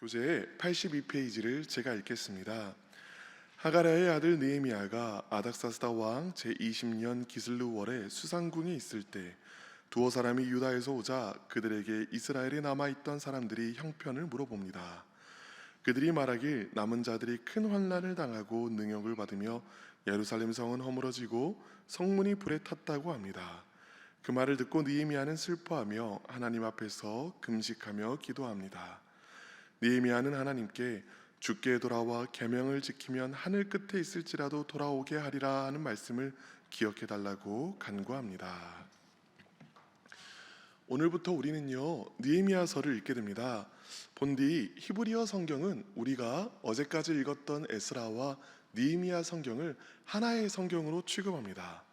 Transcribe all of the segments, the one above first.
교재 82페이지를 제가 읽겠습니다. 하가랴의 아들 느헤미야가 아닥사스다 왕 제20년 기슬루월에 수상궁에 있을 때 두어 사람이 유다에서 오자 그들에게 이스라엘에 남아있던 사람들이 형편을 물어봅니다. 그들이 말하길 남은 자들이 큰 환난을 당하고 능욕을 받으며 예루살렘 성은 허물어지고 성문이 불에 탔다고 합니다. 그 말을 듣고 느헤미야는 슬퍼하며 하나님 앞에서 금식하며 기도합니다. 느헤미야는 하나님께 주께 돌아와 계명을 지키면 하늘 끝에 있을지라도 돌아오게 하리라 하는 말씀을 기억해 달라고 간구합니다. 오늘부터 우리는요 느헤미야서를 읽게 됩니다. 본디 히브리어 성경은 우리가 어제까지 읽었던 에스라와 느헤미야 성경을 하나의 성경으로 취급합니다.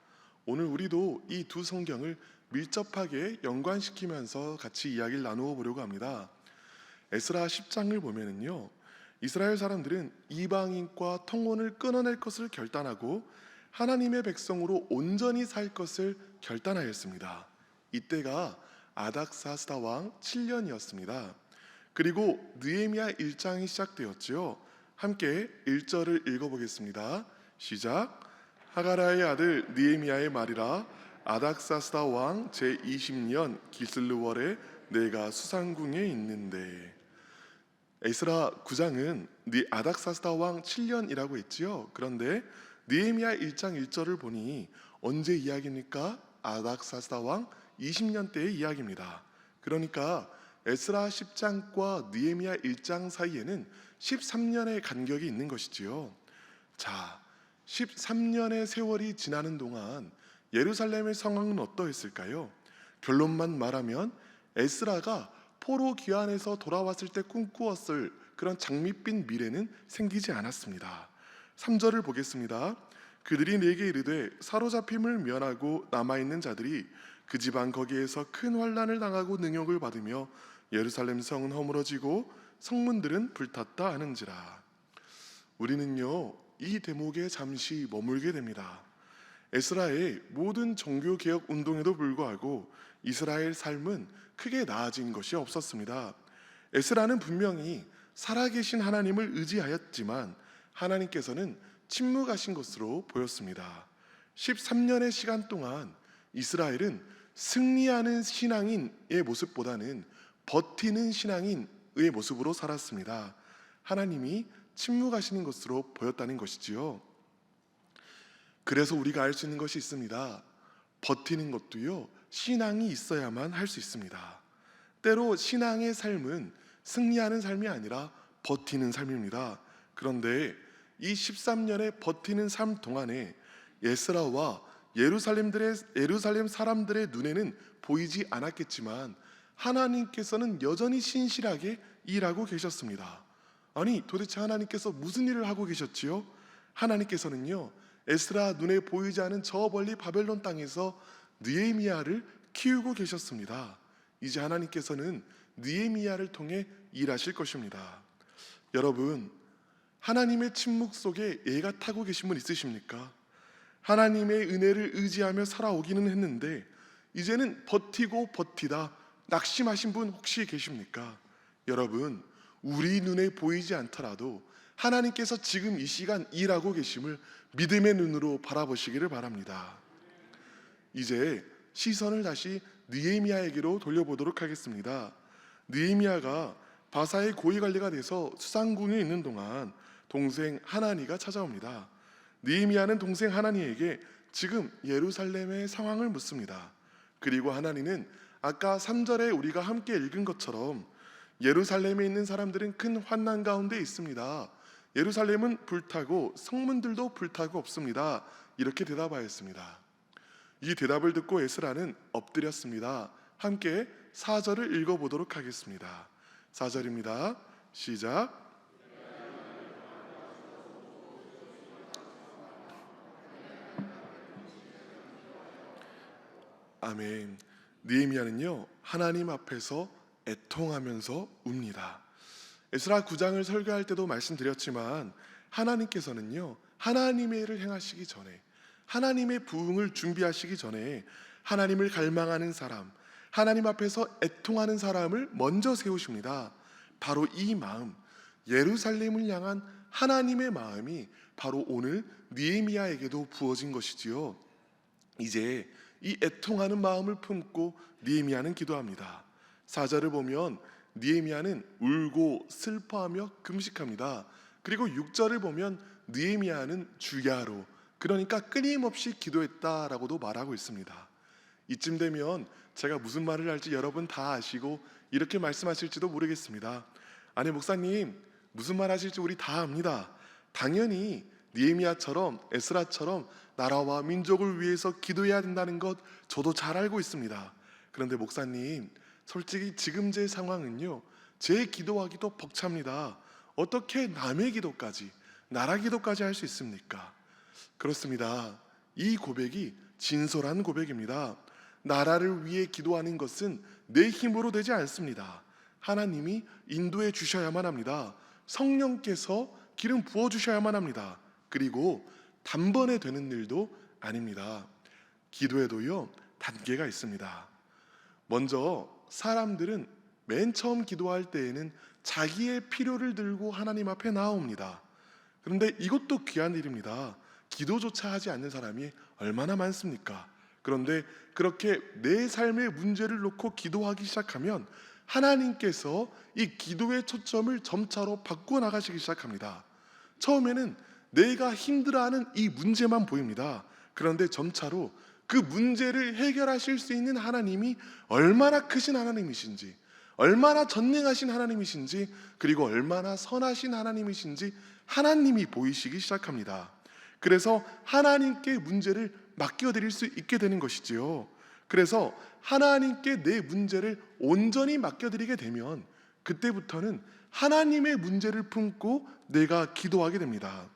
오늘 우리도 이 두 성경을 밀접하게 연관시키면서 같이 이야기를 나누어 보려고 합니다. 에스라 10장을 보면은요 이스라엘 사람들은 이방인과 통혼을 끊어낼 것을 결단하고 하나님의 백성으로 온전히 살 것을 결단하였습니다. 이때가 아닥사스다 왕 7년이었습니다. 그리고 느헤미야 1장이 시작되었지요. 함께 1절을 읽어보겠습니다. 시작. 하가랴의 아들 느헤미야의 말이라. 아닥사스다 왕 제20년 기슬루월에 내가 수상궁에 있는데. 에스라 9장은 아닥사스다 왕 7년이라고 했지요. 그런데 느헤미야 1장 1절을 보니 언제 이야기입니까? 아닥사스다 왕 20년 때의 이야기입니다. 그러니까 에스라 10장과 느헤미야 1장 사이에는 13년의 간격이 있는 것이지요. 자, 13년의 세월이 지나는 동안 예루살렘의 상황은 어떠했을까요? 결론만 말하면 에스라가 포로 귀환에서 돌아왔을 때 꿈꾸었을 그런 장밋빛 미래는 생기지 않았습니다. 3절을 보겠습니다. 그들이 내게 이르되 사로잡힘을 면하고 남아있는 자들이 그 지방 거기에서 큰 환난을 당하고 능욕을 받으며 예루살렘 성은 허물어지고 성문들은 불탔다 하는지라. 우리는요 이 대목에 잠시 머물게 됩니다. 에스라의 모든 종교개혁 운동에도 불구하고 이스라엘 삶은 크게 나아진 것이 없었습니다. 에스라는 분명히 살아계신 하나님을 의지하였지만 하나님께서는 침묵하신 것으로 보였습니다. 13년의 시간 동안 이스라엘은 승리하는 신앙인의 모습보다는 버티는 신앙인의 모습으로 살았습니다. 하나님이 침묵하시는 것으로 보였다는 것이지요. 그래서 우리가 알 수 있는 것이 있습니다. 버티는 것도요 신앙이 있어야만 할 수 있습니다. 때로 신앙의 삶은 승리하는 삶이 아니라 버티는 삶입니다. 그런데 이 13년의 버티는 삶 동안에 에스라와 예루살렘 사람들의 눈에는 보이지 않았겠지만 하나님께서는 여전히 신실하게 일하고 계셨습니다. 아니 도대체 하나님께서 무슨 일을 하고 계셨지요? 하나님께서는요 에스라 눈에 보이지 않은 저 멀리 바벨론 땅에서 느헤미야를 키우고 계셨습니다. 이제 하나님께서는 느헤미야를 통해 일하실 것입니다. 여러분, 하나님의 침묵 속에 애가 타고 계신 분 있으십니까? 하나님의 은혜를 의지하며 살아오기는 했는데 이제는 버티고 버티다 낙심하신 분 혹시 계십니까? 여러분, 우리 눈에 보이지 않더라도 하나님께서 지금 이 시간 일하고 계심을 믿음의 눈으로 바라보시기를 바랍니다. 이제 시선을 다시 느헤미야에게로 돌려보도록 하겠습니다. 느헤미야가 바사의 고위관리가 돼서 수상궁에 있는 동안 동생 하나니가 찾아옵니다. 느헤미야는 동생 하나니에게 지금 예루살렘의 상황을 묻습니다. 그리고 하나니는 아까 3절에 우리가 함께 읽은 것처럼 예루살렘에 있는 사람들은 큰 환난 가운데 있습니다. 예루살렘은 불타고 성문들도 불타고 없습니다. 이렇게 대답하였습니다. 이 대답을 듣고 에스라는 엎드렸습니다. 함께 4절을 읽어보도록 하겠습니다. 4절입니다. 시작. 아멘. 느헤미야는요 하나님 앞에서 애통하면서 웁니다. 에스라 9장을 설교할 때도 말씀드렸지만 하나님께서는요 하나님의 일을 행하시기 전에 하나님의 부흥을 준비하시기 전에 하나님을 갈망하는 사람, 하나님 앞에서 애통하는 사람을 먼저 세우십니다. 바로 이 마음, 예루살렘을 향한 하나님의 마음이 바로 오늘 느헤미야에게도 부어진 것이지요. 이제 이 애통하는 마음을 품고 느헤미야는 기도합니다. 4절을 보면 느헤미야는 울고 슬퍼하며 금식합니다. 그리고 6절을 보면 느헤미야는 주야로, 그러니까 끊임없이 기도했다라고도 말하고 있습니다. 이쯤 되면 제가 무슨 말을 할지 여러분 다 아시고 이렇게 말씀하실지도 모르겠습니다. 아니 목사님, 무슨 말 하실지 우리 다 압니다. 당연히 느헤미야처럼 에스라처럼 나라와 민족을 위해서 기도해야 된다는 것 저도 잘 알고 있습니다. 그런데 목사님, 솔직히 지금 제 상황은요, 제 기도하기도 벅찹니다. 어떻게 남의 기도까지, 나라 기도까지 할 수 있습니까? 그렇습니다. 이 고백이 진솔한 고백입니다. 나라를 위해 기도하는 것은 내 힘으로 되지 않습니다. 하나님이 인도해 주셔야만 합니다. 성령께서 기름 부어 주셔야만 합니다. 그리고 단번에 되는 일도 아닙니다. 기도에도요, 단계가 있습니다. 먼저 사람들은 맨 처음 기도할 때에는 자기의 필요를 들고 하나님 앞에 나옵니다. 그런데 이것도 귀한 일입니다. 기도조차 하지 않는 사람이 얼마나 많습니까? 그런데 그렇게 내 삶의 문제를 놓고 기도하기 시작하면 하나님께서 이 기도의 초점을 점차로 바꾸어 나가시기 시작합니다. 처음에는 내가 힘들어하는 이 문제만 보입니다. 그런데 점차로 그 문제를 해결하실 수 있는 하나님이 얼마나 크신 하나님이신지, 얼마나 전능하신 하나님이신지, 그리고 얼마나 선하신 하나님이신지 하나님이 보이시기 시작합니다. 그래서 하나님께 문제를 맡겨드릴 수 있게 되는 것이지요. 그래서 하나님께 내 문제를 온전히 맡겨드리게 되면 그때부터는 하나님의 문제를 품고 내가 기도하게 됩니다.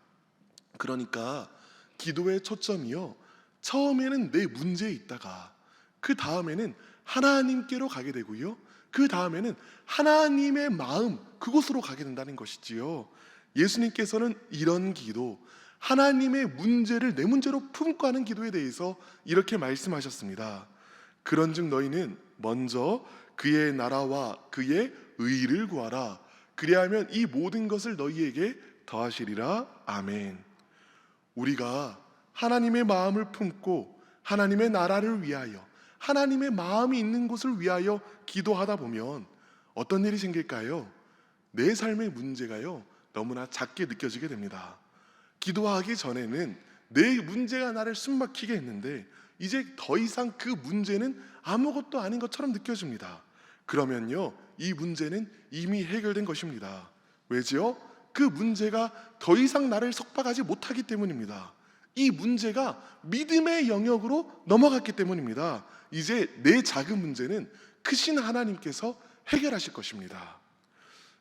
그러니까 기도의 초점이요, 처음에는 내 문제에 있다가 그 다음에는 하나님께로 가게 되고요, 그 다음에는 하나님의 마음, 그곳으로 가게 된다는 것이지요. 예수님께서는 이런 기도, 하나님의 문제를 내 문제로 품고 하는 기도에 대해서 이렇게 말씀하셨습니다. 그런즉 너희는 먼저 그의 나라와 그의 의를 구하라. 그리하면 이 모든 것을 너희에게 더하시리라. 아멘. 우리가 하나님의 마음을 품고 하나님의 나라를 위하여, 하나님의 마음이 있는 곳을 위하여 기도하다 보면 어떤 일이 생길까요? 내 삶의 문제가요, 너무나 작게 느껴지게 됩니다. 기도하기 전에는 내 문제가 나를 숨막히게 했는데 이제 더 이상 그 문제는 아무것도 아닌 것처럼 느껴집니다. 그러면요, 이 문제는 이미 해결된 것입니다. 왜지요? 그 문제가 더 이상 나를 속박하지 못하기 때문입니다. 이 문제가 믿음의 영역으로 넘어갔기 때문입니다. 이제 내 작은 문제는 크신 하나님께서 해결하실 것입니다.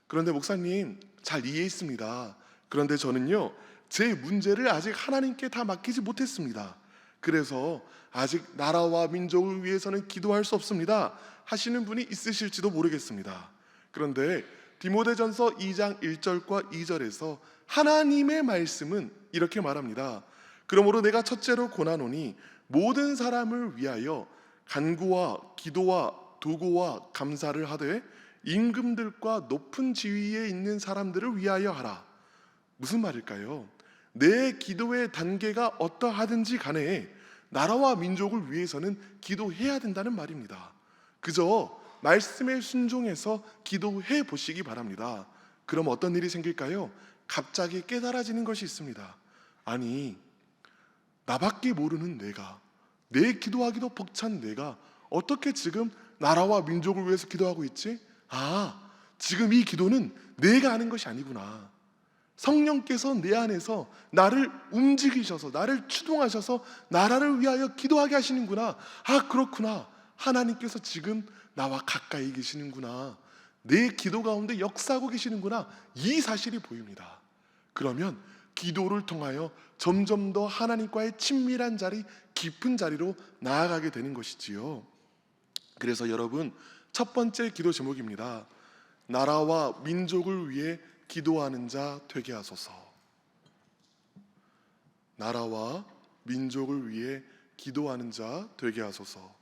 그런데 목사님, 잘 이해했습니다. 그런데 저는요, 제 문제를 아직 하나님께 다 맡기지 못했습니다. 그래서 아직 나라와 민족을 위해서는 기도할 수 없습니다 하시는 분이 있으실지도 모르겠습니다. 그런데 디모데전서 2장 1절과 2절에서 하나님의 말씀은 이렇게 말합니다. 그러므로 내가 첫째로 권하노니 모든 사람을 위하여 간구와 기도와 도구와 감사를 하되 임금들과 높은 지위에 있는 사람들을 위하여 하라. 무슨 말일까요? 내 기도의 단계가 어떠하든지 간에 나라와 민족을 위해서는 기도해야 된다는 말입니다. 그저 말씀에 순종해서 기도해 보시기 바랍니다. 그럼 어떤 일이 생길까요? 갑자기 깨달아지는 것이 있습니다. 아니, 나밖에 모르는 내가, 내 기도하기도 벅찬 내가 어떻게 지금 나라와 민족을 위해서 기도하고 있지? 지금 이 기도는 내가 하는 것이 아니구나. 성령께서 내 안에서 나를 움직이셔서, 나를 추동하셔서 나라를 위하여 기도하게 하시는구나. 그렇구나. 하나님께서 지금 나와 가까이 계시는구나. 내 기도 가운데 역사하고 계시는구나. 이 사실이 보입니다. 그러면 기도를 통하여 점점 더 하나님과의 친밀한 자리, 깊은 자리로 나아가게 되는 것이지요. 그래서 여러분, 첫 번째 기도 제목입니다. 나라와 민족을 위해 기도하는 자 되게 하소서. 나라와 민족을 위해 기도하는 자 되게 하소서.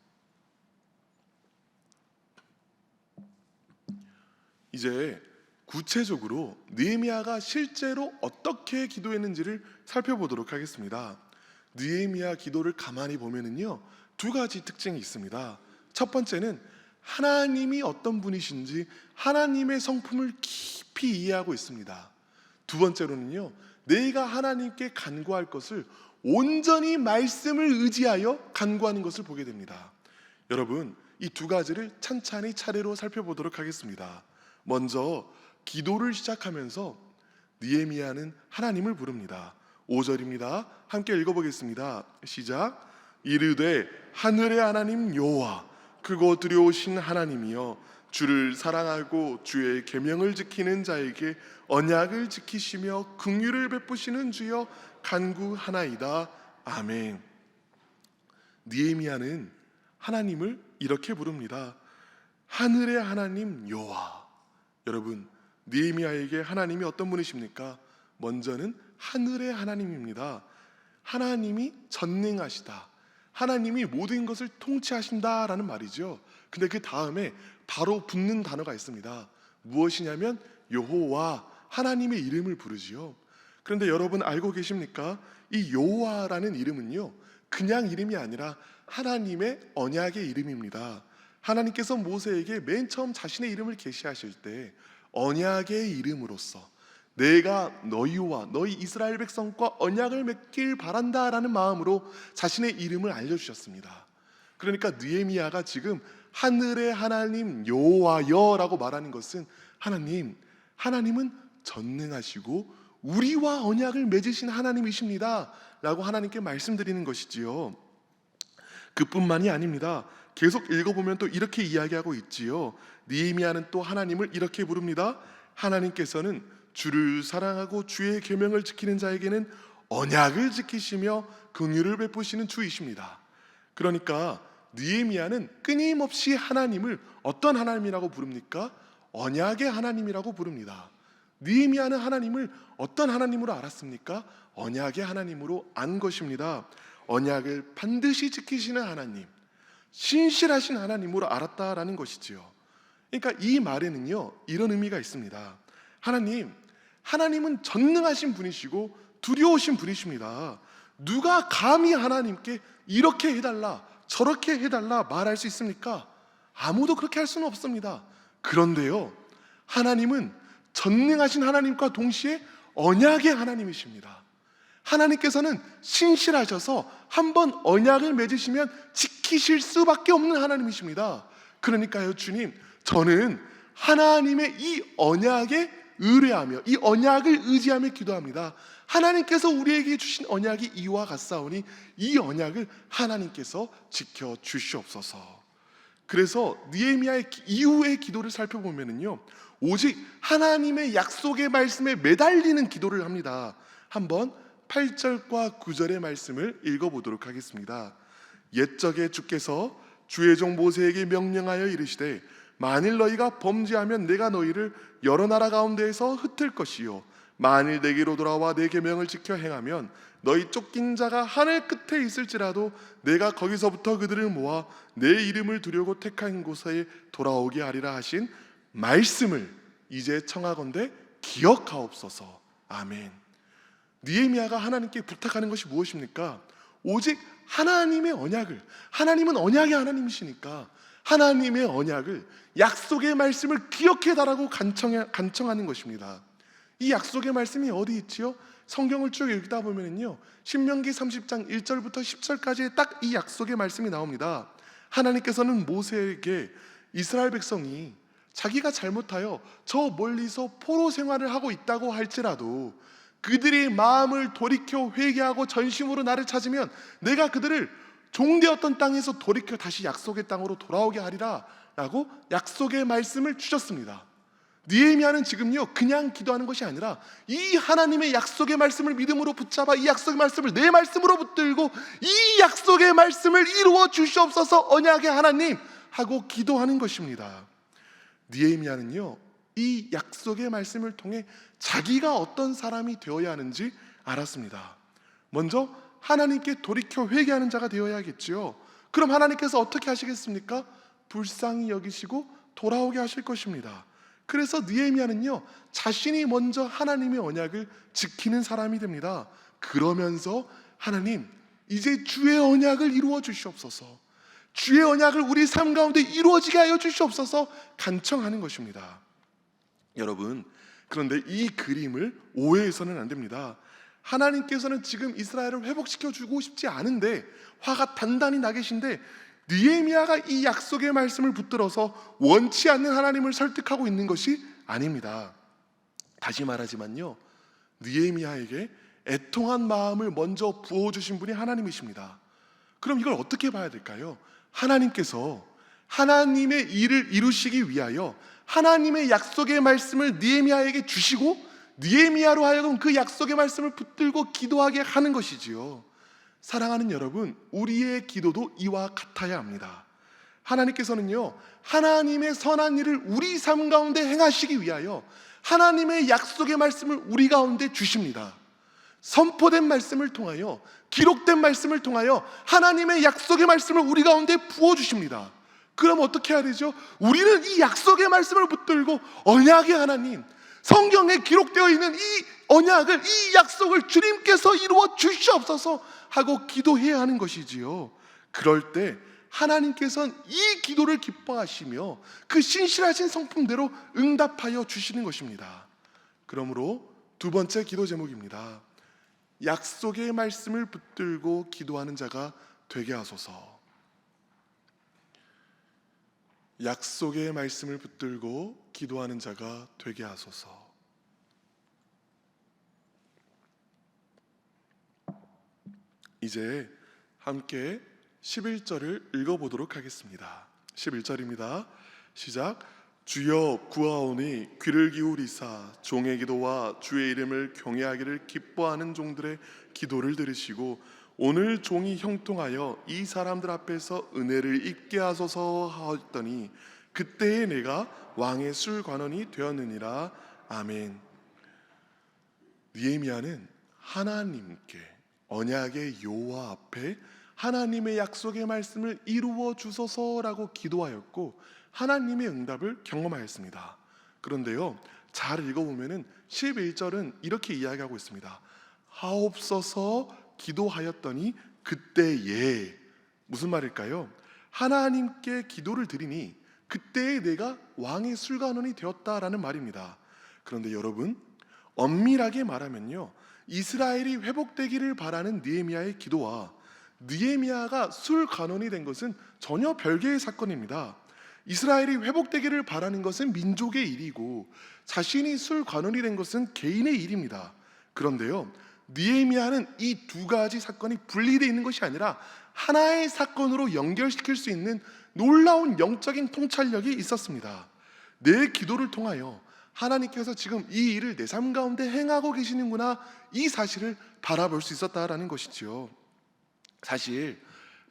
이제 구체적으로 느헤미야가 실제로 어떻게 기도했는지를 살펴보도록 하겠습니다. 느헤미야 기도를 가만히 보면은요, 두 가지 특징이 있습니다. 첫 번째는 하나님이 어떤 분이신지 하나님의 성품을 깊이 이해하고 있습니다. 두 번째로는요, 내가 하나님께 간구할 것을 온전히 말씀을 의지하여 간구하는 것을 보게 됩니다. 여러분, 이 두 가지를 찬찬히 차례로 살펴보도록 하겠습니다. 먼저 기도를 시작하면서 느헤미야는 하나님을 부릅니다. 5절입니다. 함께 읽어보겠습니다. 시작. 이르되 하늘의 하나님 여호와 크고 두려우신 하나님이여, 주를 사랑하고 주의 계명을 지키는 자에게 언약을 지키시며 긍휼을 베푸시는 주여 간구하나이다. 아멘. 느헤미야는 하나님을 이렇게 부릅니다. 하늘의 하나님 여호와. 여러분, 느헤미야에게 하나님이 어떤 분이십니까? 먼저는 하늘의 하나님입니다. 하나님이 전능하시다, 하나님이 모든 것을 통치하신다라는 말이죠. 근데 그 다음에 바로 붙는 단어가 있습니다. 무엇이냐면 여호와, 하나님의 이름을 부르지요. 그런데 여러분 알고 계십니까? 이 여호와라는 이름은요, 그냥 이름이 아니라 하나님의 언약의 이름입니다. 하나님께서 모세에게 맨 처음 자신의 이름을 계시하실 때 언약의 이름으로서 내가 너희와 너희 이스라엘 백성과 언약을 맺길 바란다라는 마음으로 자신의 이름을 알려주셨습니다. 그러니까 느헤미야가 지금 하늘의 하나님 여호와여라고 말하는 것은 하나님은 전능하시고 우리와 언약을 맺으신 하나님이십니다 라고 하나님께 말씀드리는 것이지요. 그뿐만이 아닙니다. 계속 읽어보면 또 이렇게 이야기하고 있지요. 느헤미야는 또 하나님을 이렇게 부릅니다. 하나님께서는 주를 사랑하고 주의 계명을 지키는 자에게는 언약을 지키시며 긍휼을 베푸시는 주이십니다. 그러니까 느헤미야는 끊임없이 하나님을 어떤 하나님이라고 부릅니까? 언약의 하나님이라고 부릅니다. 느헤미야는 하나님을 어떤 하나님으로 알았습니까? 언약의 하나님으로 안 것입니다. 언약을 반드시 지키시는 하나님, 신실하신 하나님으로 알았다라는 것이지요. 그러니까 이 말에는요, 이런 의미가 있습니다. 하나님은 전능하신 분이시고 두려우신 분이십니다. 누가 감히 하나님께 이렇게 해달라 저렇게 해달라 말할 수 있습니까? 아무도 그렇게 할 수는 없습니다. 그런데요, 하나님은 전능하신 하나님과 동시에 언약의 하나님이십니다. 하나님께서는 신실하셔서 한번 언약을 맺으시면 지키실 수밖에 없는 하나님이십니다. 그러니까요, 주님, 저는 하나님의 이 언약에 의뢰하며 이 언약을 의지하며 기도합니다. 하나님께서 우리에게 주신 언약이 이와 같사오니 이 언약을 하나님께서 지켜주시옵소서. 그래서 느헤미야의 이후의 기도를 살펴보면요, 오직 하나님의 약속의 말씀에 매달리는 기도를 합니다. 한번 8절과 9절의 말씀을 읽어보도록 하겠습니다. 옛적에 주께서 주의 종 모세에게 명령하여 이르시되 만일 너희가 범죄하면 내가 너희를 여러 나라 가운데에서 흩을 것이요 만일 내게로 돌아와 내 계명을 지켜 행하면 너희 쫓긴 자가 하늘 끝에 있을지라도 내가 거기서부터 그들을 모아 내 이름을 두려고 택한 곳에 돌아오게 하리라 하신 말씀을 이제 청하건대 기억하옵소서. 아멘. 느헤미야가 하나님께 부탁하는 것이 무엇입니까? 오직 하나님의 언약을, 하나님은 언약의 하나님이시니까 하나님의 언약을, 약속의 말씀을 기억해달라고 간청하는 것입니다. 이 약속의 말씀이 어디 있지요? 성경을 쭉 읽다 보면요, 신명기 30장 1절부터 10절까지의 딱 이 약속의 말씀이 나옵니다. 하나님께서는 모세에게 이스라엘 백성이 자기가 잘못하여 저 멀리서 포로 생활을 하고 있다고 할지라도 그들이 마음을 돌이켜 회개하고 전심으로 나를 찾으면 내가 그들을 종되었던 땅에서 돌이켜 다시 약속의 땅으로 돌아오게 하리라 라고 약속의 말씀을 주셨습니다. 느헤미야는 지금요, 그냥 기도하는 것이 아니라 이 하나님의 약속의 말씀을 믿음으로 붙잡아 이 약속의 말씀을 내 말씀으로 붙들고 이 약속의 말씀을 이루어 주시옵소서 언약의 하나님 하고 기도하는 것입니다. 느헤미야는요, 이 약속의 말씀을 통해 자기가 어떤 사람이 되어야 하는지 알았습니다. 먼저 하나님께 돌이켜 회개하는 자가 되어야겠지요. 그럼 하나님께서 어떻게 하시겠습니까? 불쌍히 여기시고 돌아오게 하실 것입니다. 그래서 느헤미야는요, 자신이 먼저 하나님의 언약을 지키는 사람이 됩니다. 그러면서 하나님, 이제 주의 언약을 이루어 주시옵소서, 주의 언약을 우리 삶 가운데 이루어지게 하여 주시옵소서 간청하는 것입니다. 여러분, 그런데 이 그림을 오해해서는 안 됩니다. 하나님께서는 지금 이스라엘을 회복시켜 주고 싶지 않은데 화가 단단히 나 계신데, 느헤미야가 이 약속의 말씀을 붙들어서 원치 않는 하나님을 설득하고 있는 것이 아닙니다. 다시 말하지만요, 느헤미야에게 애통한 마음을 먼저 부어주신 분이 하나님이십니다. 그럼 이걸 어떻게 봐야 될까요? 하나님께서 하나님의 일을 이루시기 위하여 하나님의 약속의 말씀을 느헤미야에게 주시고 느헤미야로 하여금 그 약속의 말씀을 붙들고 기도하게 하는 것이지요. 사랑하는 여러분, 우리의 기도도 이와 같아야 합니다. 하나님께서는요, 하나님의 선한 일을 우리 삶 가운데 행하시기 위하여 하나님의 약속의 말씀을 우리 가운데 주십니다. 선포된 말씀을 통하여, 기록된 말씀을 통하여 하나님의 약속의 말씀을 우리 가운데 부어주십니다. 그럼 어떻게 해야 되죠? 우리는 이 약속의 말씀을 붙들고 언약의 하나님, 성경에 기록되어 있는 이 언약을, 이 약속을 주님께서 이루어 주시옵소서 하고 기도해야 하는 것이지요. 그럴 때 하나님께서는 이 기도를 기뻐하시며 그 신실하신 성품대로 응답하여 주시는 것입니다. 그러므로 두 번째 기도 제목입니다. 약속의 말씀을 붙들고 기도하는 자가 되게 하소서. 약속의 말씀을 붙들고 기도하는 자가 되게 하소서. 이제 함께 11절을 읽어보도록 하겠습니다. 11절입니다. 시작. 주여 구하오니 귀를 기울이사 종의 기도와 주의 이름을 경외하기를 기뻐하는 종들의 기도를 들으시고 오늘 종이 형통하여 이 사람들 앞에서 은혜를 입게 하소서 하였더니 그때에 내가 왕의 술관원이 되었느니라. 아멘. 느헤미야는 하나님께, 언약의 여호와 앞에 하나님의 약속의 말씀을 이루어 주소서라고 기도하였고 하나님의 응답을 경험하였습니다. 그런데요, 잘 읽어보면 11절은 이렇게 이야기하고 있습니다. 하옵소서 기도하였더니 그때에, 무슨 말일까요? 하나님께 기도를 드리니 그때에 내가 왕의 술관원이 되었다라는 말입니다. 그런데 여러분, 엄밀하게 말하면요, 이스라엘이 회복되기를 바라는 느헤미야의 기도와 느헤미야가 술관원이 된 것은 전혀 별개의 사건입니다. 이스라엘이 회복되기를 바라는 것은 민족의 일이고 자신이 술관원이 된 것은 개인의 일입니다. 그런데요, 느헤미야는 이 두 가지 사건이 분리되어 있는 것이 아니라 하나의 사건으로 연결시킬 수 있는 놀라운 영적인 통찰력이 있었습니다. 내 기도를 통하여 하나님께서 지금 이 일을 내 삶 가운데 행하고 계시는구나, 이 사실을 바라볼 수 있었다라는 것이지요. 사실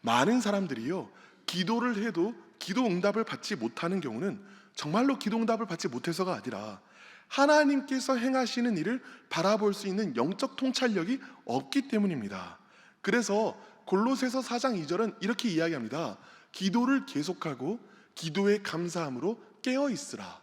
많은 사람들이요, 기도를 해도 기도 응답을 받지 못하는 경우는 정말로 기도 응답을 받지 못해서가 아니라 하나님께서 행하시는 일을 바라볼 수 있는 영적 통찰력이 없기 때문입니다. 그래서 골로새서 4장 2절은 이렇게 이야기합니다. 기도를 계속하고 기도에 감사함으로 깨어 있으라.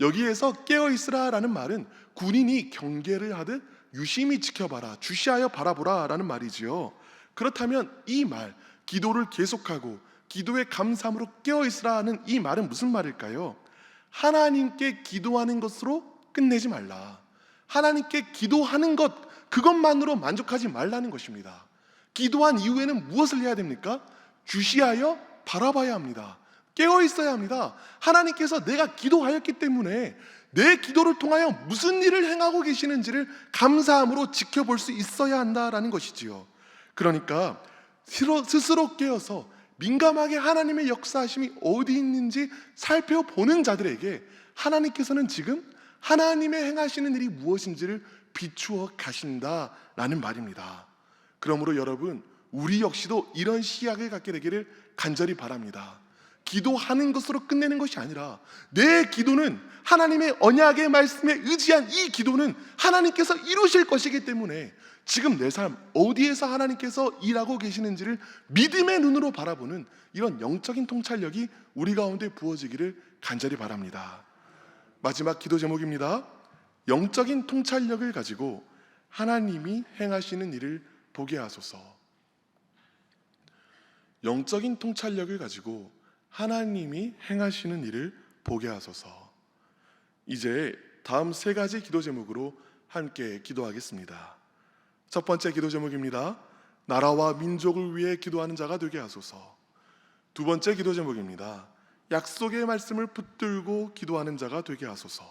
여기에서 깨어 있으라라는 말은 군인이 경계를 하듯 유심히 지켜봐라, 주시하여 바라보라 라는 말이지요. 그렇다면 이 말, 기도를 계속하고 기도에 감사함으로 깨어 있으라는 이 말은 무슨 말일까요? 하나님께 기도하는 것으로 끝내지 말라. 하나님께 기도하는 것, 그것만으로 만족하지 말라는 것입니다. 기도한 이후에는 무엇을 해야 됩니까? 주시하여 바라봐야 합니다. 깨어 있어야 합니다. 하나님께서 내가 기도하였기 때문에 내 기도를 통하여 무슨 일을 행하고 계시는지를 감사함으로 지켜볼 수 있어야 한다라는 것이지요. 그러니까 스스로 깨어서 민감하게 하나님의 역사하심이 어디 있는지 살펴보는 자들에게 하나님께서는 지금 하나님의 행하시는 일이 무엇인지를 비추어 가신다라는 말입니다. 그러므로 여러분, 우리 역시도 이런 시각을 갖게 되기를 간절히 바랍니다. 기도하는 것으로 끝내는 것이 아니라 내 기도는 하나님의 언약의 말씀에 의지한 이 기도는 하나님께서 이루실 것이기 때문에 지금 내 삶 어디에서 하나님께서 일하고 계시는지를 믿음의 눈으로 바라보는 이런 영적인 통찰력이 우리 가운데 부어지기를 간절히 바랍니다. 마지막 기도 제목입니다. 영적인 통찰력을 가지고 하나님이 행하시는 일을 보게 하소서. 영적인 통찰력을 가지고 하나님이 행하시는 일을 보게 하소서. 이제 다음 세 가지 기도 제목으로 함께 기도하겠습니다. 첫 번째 기도 제목입니다. 나라와 민족을 위해 기도하는 자가 되게 하소서. 두 번째 기도 제목입니다. 약속의 말씀을 붙들고 기도하는 자가 되게 하소서.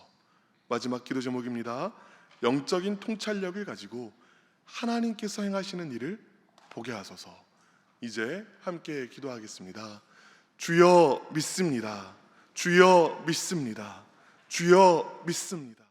마지막 기도 제목입니다. 영적인 통찰력을 가지고 하나님께서 행하시는 일을 보게 하소서. 이제 함께 기도하겠습니다. 주여 믿습니다. 주여 믿습니다. 주여 믿습니다.